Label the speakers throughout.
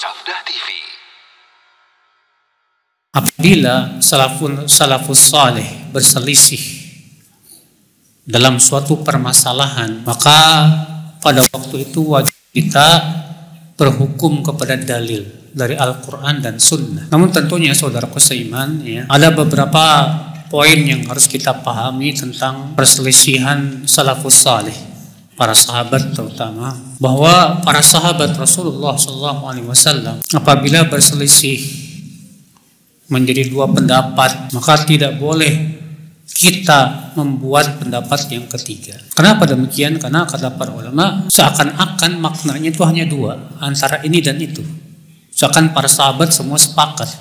Speaker 1: Safdah TV.
Speaker 2: Apabila salafus saleh berselisih dalam suatu permasalahan, maka pada waktu itu wajib kita berhukum kepada dalil dari Al-Quran dan Sunnah. Namun tentunya saudaraku seiman, ada beberapa poin yang harus kita pahami tentang perselisihan salafus saleh, para sahabat terutama, bahwa para sahabat Rasulullah SAW apabila berselisih menjadi dua pendapat, maka tidak boleh kita membuat pendapat yang ketiga. Kenapa demikian? Karena kata para ulama, seakan-akan maknanya itu hanya dua, antara ini dan itu. Seakan para sahabat semua sepakat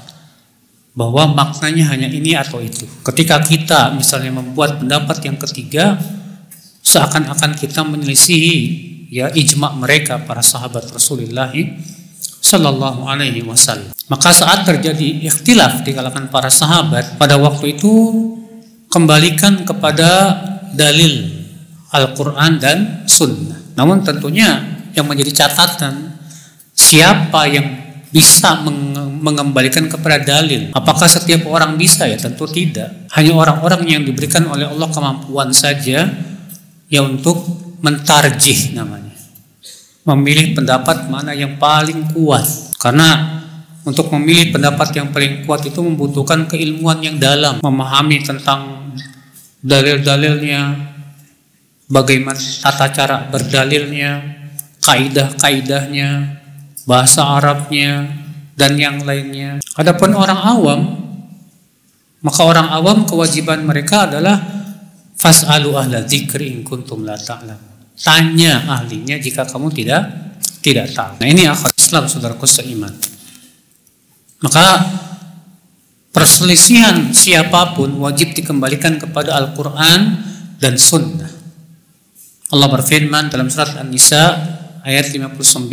Speaker 2: bahwa maknanya hanya ini atau itu. Ketika kita misalnya membuat pendapat yang ketiga, seakan-akan kita menyelisihi ijma' mereka para sahabat Rasulullah Sallallahu Alaihi Wasallam. Maka saat terjadi ikhtilaf di kalangan para sahabat, pada waktu itu kembalikan kepada dalil Al-Quran dan Sunnah. Namun tentunya yang menjadi catatan, siapa yang bisa mengembalikan kepada dalil? Apakah setiap orang bisa? Ya tentu tidak. Hanya orang-orang yang diberikan oleh Allah kemampuan saja untuk mentarjih namanya, memilih pendapat mana yang paling kuat. Karena untuk memilih pendapat yang paling kuat itu membutuhkan keilmuan yang dalam, memahami tentang dalil-dalilnya, bagaimana tata cara berdalilnya, kaidah-kaidahnya, bahasa Arabnya, dan yang lainnya. Adapun orang awam, maka orang awam kewajiban mereka adalah fas'alu ahla dzikri in kuntum la ta'lamun. Tanya ahlinya jika kamu tidak tahu. Nah ini akal Islam, saudaraku seiman. Maka perselisihan siapapun wajib dikembalikan kepada Al-Quran dan Sunnah. Allah berfirman dalam surat An-Nisa ayat 59.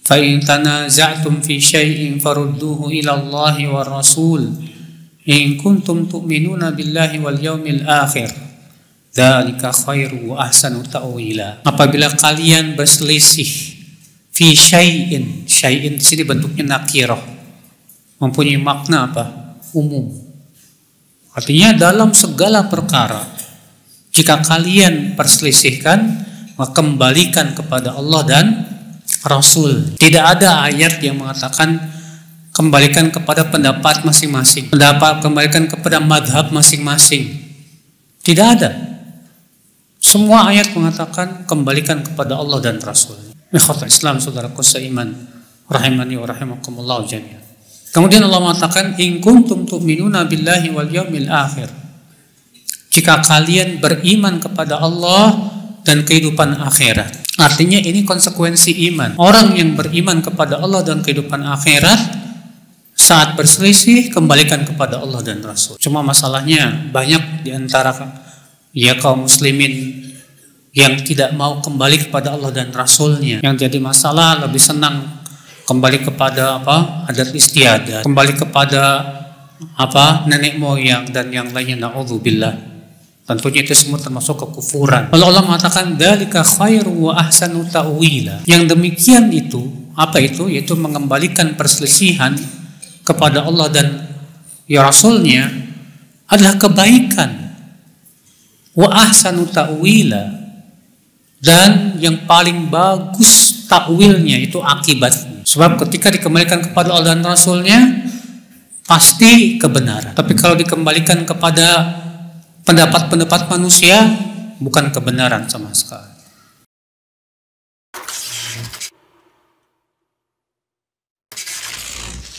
Speaker 2: Fa in tanaza'tum fi syai'in farudduhu ila Allahi war Rasul in kuntum tu'minuna billahi wal yaumil akhir. Dzalika khairu wa ahsanu ta'wila. Apabila kalian berselisih fi syai'in, syai'in di sini bentuknya nakirah, mempunyai makna apa? Umum. Artinya dalam segala perkara, jika kalian perselisihkan, maka kembalikan kepada Allah dan Rasul. Tidak ada ayat yang mengatakan kembalikan kepada pendapat masing-masing, kembalikan kepada madhab masing-masing. Tidak ada. Semua ayat mengatakan kembalikan kepada Allah dan Rasul. Ikhwatul Islam, saudaraku seiman, rahimani wa rahimakumullah jami'an. Kemudian Allah mengatakan in kuntum tu'minuna billahi wal yaumil akhir. Jika kalian beriman kepada Allah dan kehidupan akhirat. Artinya ini konsekuensi iman. Orang yang beriman kepada Allah dan kehidupan akhirat, saat berselisih kembalikan kepada Allah dan Rasul. Cuma masalahnya banyak di antara kaum muslimin yang tidak mau kembali kepada Allah dan Rasulnya. Yang jadi masalah lebih senang kembali kepada adat istiadat, kembali kepada nenek moyang dan yang lainnya. Na'udzubillah. Tentunya itu semua termasuk kekufuran. Kalau Allah mengatakan dzalika khairu wa ahsanu ta'wila. Yang demikian itu yaitu mengembalikan perselisihan kepada Allah dan Rasulnya adalah kebaikan. Wa ahsanu ta'wila, dan yang paling bagus takwilnya itu akibatnya. Sebab ketika dikembalikan kepada Allah dan Rasulnya pasti kebenaran. Tapi kalau dikembalikan kepada pendapat-pendapat manusia, bukan kebenaran sama sekali.